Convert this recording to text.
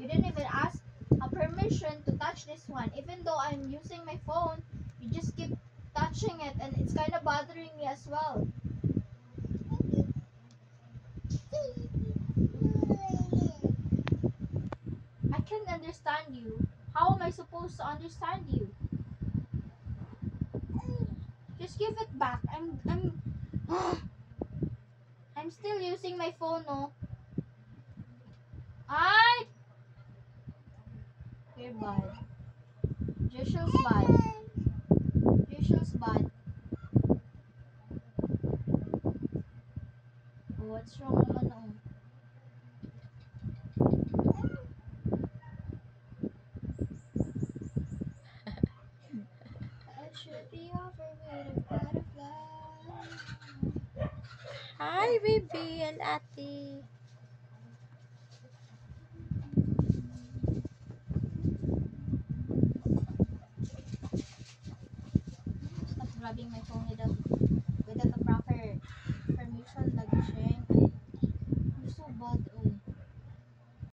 You didn't even ask a permission to touch this one. Even though I'm using my phone, you just keep touching it, and it's kind of bothering me as well. I can't understand you. How am I supposed to understand you? Just give it back. I'm still using my phone, no? Ay! You're bad. Joshua's bad. Joshua's bad. Oh, what's wrong naman oh? I should be over with a butterfly. Hi, baby and ate. Stop grabbing my phone without